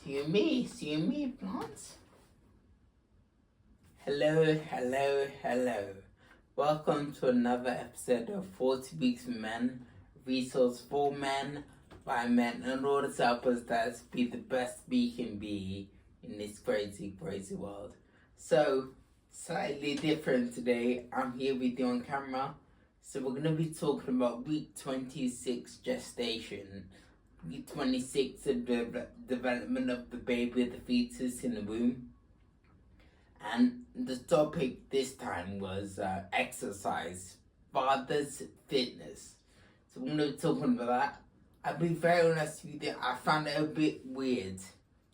See me, plants. Hello. Welcome to another episode of 40 Weeks for Men, resource for men, by men, in order to help us be the best we can be in this crazy world. So, slightly different today. I'm here with you on camera. So we're going to be talking about week 26 gestation. Week 26 of the development of the baby, the fetus in the womb. And the topic this time was exercise, father's fitness. So we're going to be talking about that. I'll be very honest with you, I found it a bit weird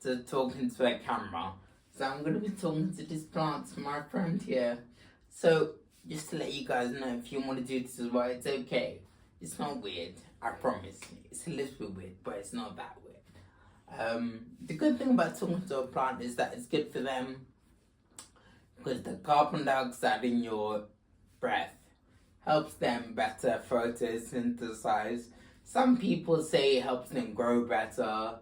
to talk into a camera. So I'm going to be talking to this plant, my friend here. So just to let you guys know, if you want to do this as well, it's okay. It's not weird, I promise. It's a little bit weird, but it's not that weird. The good thing about talking to a plant is that it's good for them because the carbon dioxide in your breath helps them better photosynthesize. Some people say it helps them grow better.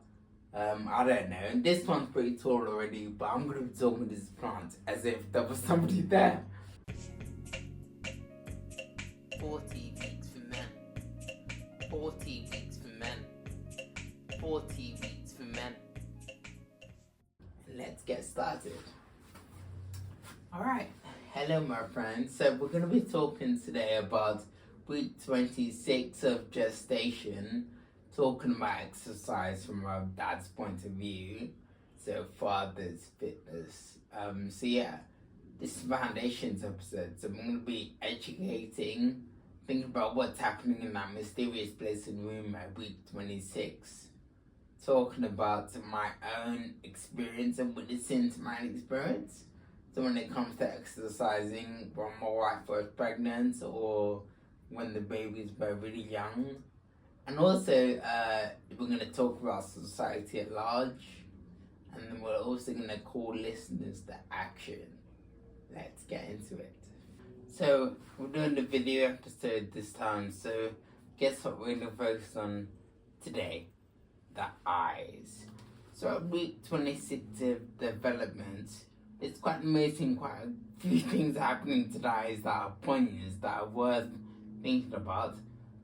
I don't know. And this one's pretty tall already, but I'm going to be talking to this plant as if there was somebody there. 40 weeks for men. 40 weeks for men. 40 weeks for men. Let's get started. Alright, hello my friends. So we're going to be talking today about week 26 of gestation, talking about exercise from our dad's point of view, so father's fitness. So yeah, this is Foundations episode, so I'm going to be educating, thinking about what's happening in that mysterious place in the womb at week 26, talking about my own experience and witnessing to my experience. So when it comes to exercising, when my wife was pregnant or when the babies were really young. And also, we're going to talk about society at large. And then we're also going to call listeners to action. Let's get into it. So, we're doing the video episode this time. So, guess what we're going to focus on today? The eyes. So, at week 26 of development, it's quite amazing, quite a few things happening to the eyes that are poignant, that are worth thinking about.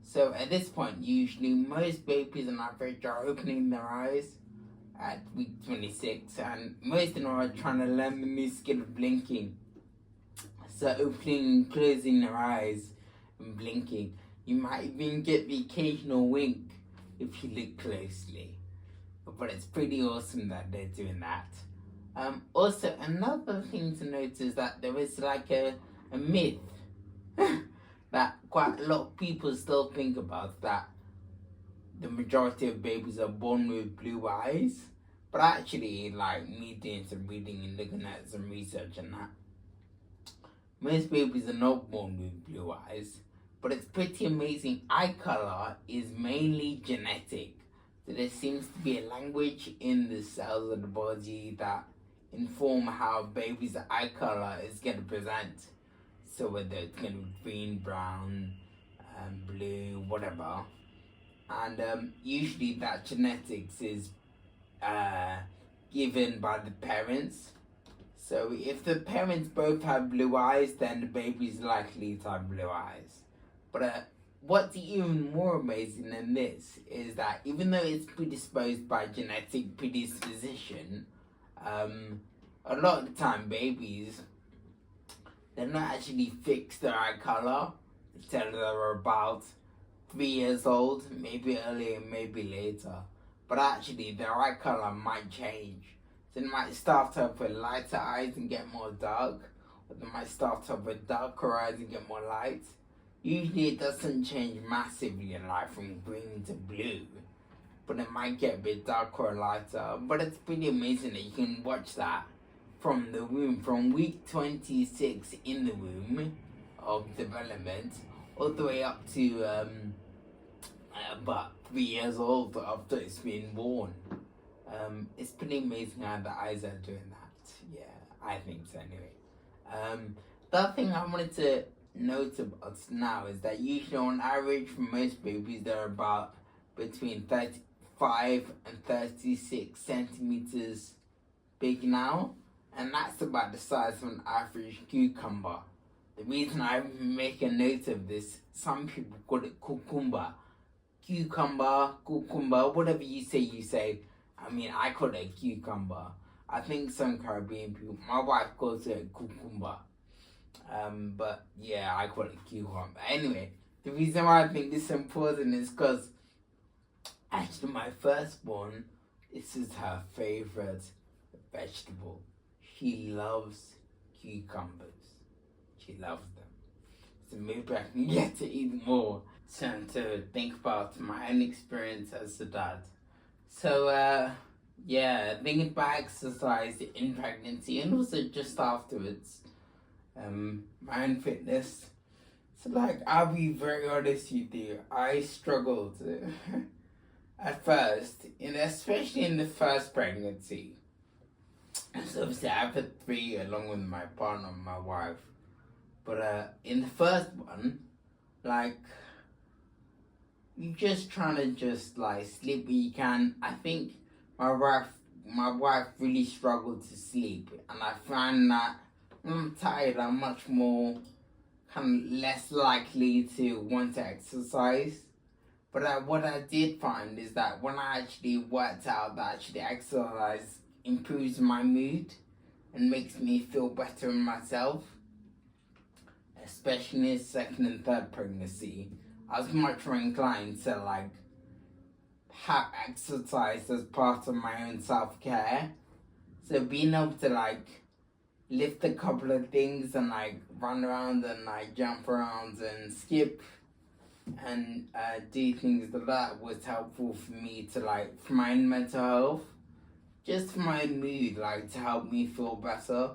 So at this point, usually most babies on average are opening their eyes at week 26, and most of them are trying to learn the new skill of blinking. So opening and closing their eyes and blinking. You might even get the occasional wink if you look closely. But it's pretty awesome that they're doing that. Also, another thing to note is that there is like a myth that quite a lot of people still think about, that the majority of babies are born with blue eyes. But actually, like me doing some reading and looking at some research and that, most babies are not born with blue eyes. But it's pretty amazing. Eye color is mainly genetic. So there seems to be a language in the cells of the body that inform how baby's eye color is going to present. So whether it's going to be green, brown, blue, whatever. And usually that genetics is given by the parents. So if the parents both have blue eyes, then the baby's likely to have blue eyes. But what's even more amazing than this is that even though it's predisposed by genetic predisposition, a lot of the time babies, they're not actually fixed their eye color until they're about 3 years old, maybe earlier, maybe later. But actually their eye color might change. So they might start off with lighter eyes and get more dark, or they might start off with darker eyes and get more light. Usually it doesn't change massively in life from green to blue, but it might get a bit darker or lighter. But it's pretty amazing that you can watch that from the womb, from week 26 in the womb of development, all the way up to about 3 years old after it's been born. It's pretty amazing how the eyes are doing that. Yeah, I think so anyway. The other thing I wanted to note about now is that usually on average for most babies they're about between 5 and 36 centimeters big now, and that's about the size of an average cucumber. The reason I make a note of this, some people call it cucumber, whatever you say. I mean, I call it a cucumber. I think some Caribbean people, my wife calls it a cucumber. But yeah, I call it cucumber. Anyway, the reason why I think this is important is because actually my firstborn, this is her favorite vegetable. She loves cucumbers. She loves them. So maybe I can get to eat more. Time to think about my own experience as a dad. So thinking about exercise in pregnancy and also just afterwards. My own fitness. So I'll be very honest with you, I struggled at first, and especially in the first pregnancy. So obviously I have had 3 along with my partner and my wife. But in the first one, you're just trying to just sleep when you can. I think my wife really struggled to sleep, and I find that when I'm tired, I'm much more kind of less likely to want to exercise. But what I did find is that when I actually worked out that actually exercise improves my mood and makes me feel better in myself, especially in second and third pregnancy, I was much more inclined to have exercise as part of my own self-care. So being able to lift a couple of things and run around and jump around and skip and do things like that was helpful for me to for my own mental health, just for my own mood, to help me feel better.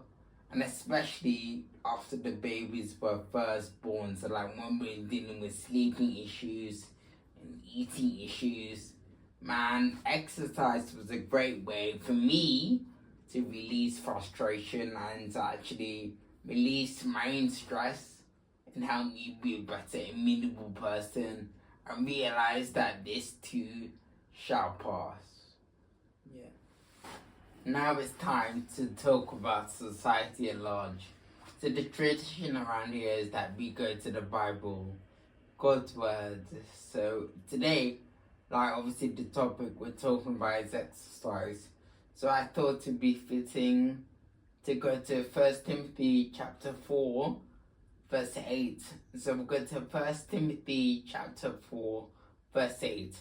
And especially after the babies were first born, so when we're dealing with sleeping issues and eating issues, man, exercise was a great way for me to release frustration and to actually release my own stress and help me be a better, immutable person and realize that this too shall pass. Yeah. Now it's time to talk about society at large. So the tradition around here is that we go to the Bible, God's word. So today, obviously the topic we're talking about is exercise. So I thought it'd be fitting to go to 1 Timothy chapter 4, verse 8. So we'll go to 1 Timothy chapter 4, verse 8.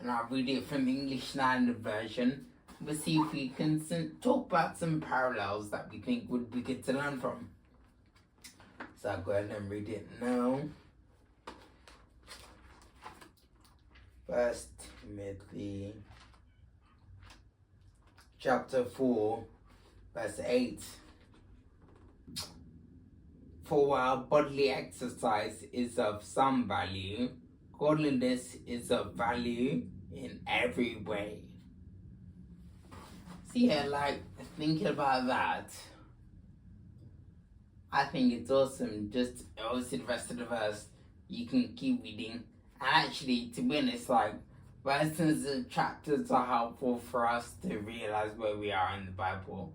And I'll read it from the English Standard Version. We'll see if we can talk about some parallels that we think would be good to learn from. So I'll go ahead and read it now. 1 Timothy chapter 4, verse 8. For while bodily exercise is of some value, godliness is of value in every way. So yeah, thinking about that, I think it's awesome. Just obviously the rest of the verse, you can keep reading. And actually, to be honest, verses and chapters are helpful for us to realize where we are in the Bible.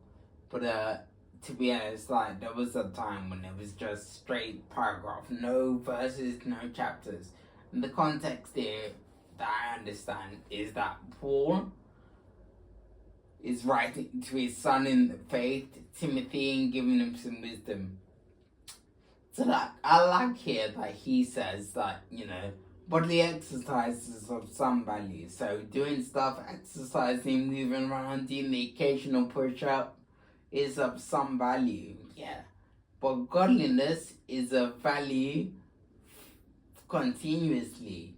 But to be honest, there was a time when it was just straight paragraph, no verses, no chapters. And the context there that I understand is that Paul is writing to his son in the faith, Timothy, and giving him some wisdom. So I like here that he says that, bodily exercise is of some value. So doing stuff, exercising, moving around, doing the occasional push-up is of some value. Yeah. But godliness is of value continuously.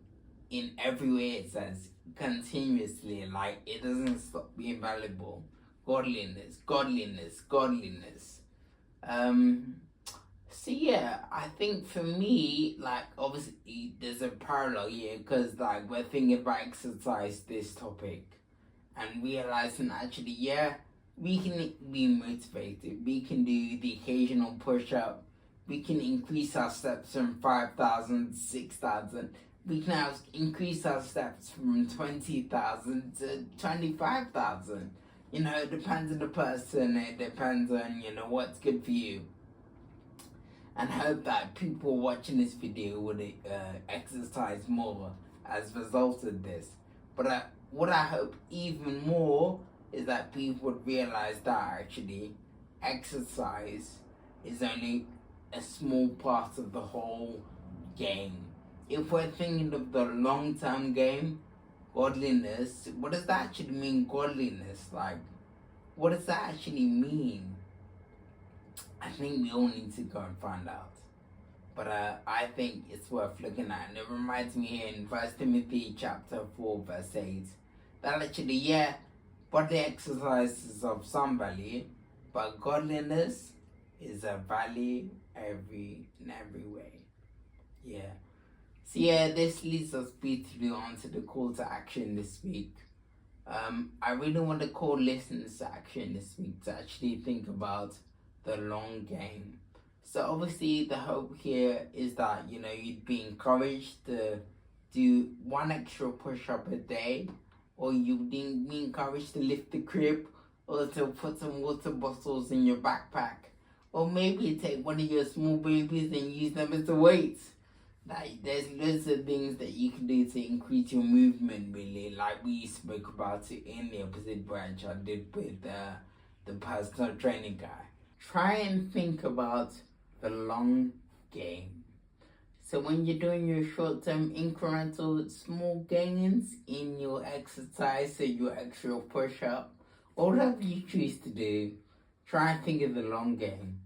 In every way it says continuously. It doesn't stop being valuable. Godliness. So yeah, I think for me, obviously there's a parallel here because we're thinking about exercise, this topic, and realizing actually, yeah, we can be motivated. We can do the occasional push-up. We can increase our steps from 5,000 to 6,000. we can now increase our steps from 20,000 to 25,000. You know, it depends on the person, it depends on, you know, what's good for you. And hope that people watching this video would exercise more as a result of this. But what I hope even more is that people would realize that actually exercise is only a small part of the whole game. If we're thinking of the long-term game, godliness, what does that actually mean, godliness? Like, what does that actually mean? I think we all need to go and find out. But I think it's worth looking at. And it reminds me here in 1 Timothy chapter 4 verse 8 that actually, yeah, bodily exercise is of some value, but godliness is a value in every way. Yeah. So yeah, this leads us beautifully on to the call to action this week. I really want to call listeners to action this week to actually think about the long game. So obviously the hope here is that, you know, you'd be encouraged to do one extra push-up a day, or you'd be encouraged to lift the crib, or to put some water bottles in your backpack, or maybe take one of your small babies and use them as a weight. Like, there's loads of things that you can do to increase your movement, really, like we spoke about it in the opposite branch I did with the personal training guy. Try and think about the long game. So when you're doing your short-term incremental small gains in your exercise, so your extra push-up, or whatever you choose to do, try and think of the long game.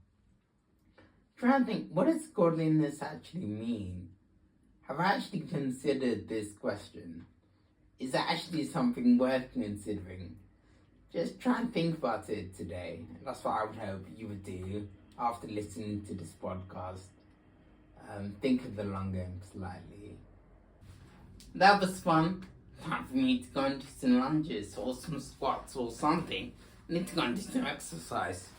Try and think, what does godliness actually mean? Have I actually considered this question? Is that actually something worth considering? Just try and think about it today. That's what I would hope you would do after listening to this podcast. Think of the long game slightly. That was fun. Time for me to go and do some lunges or some squats or something. I need to go and do some exercise.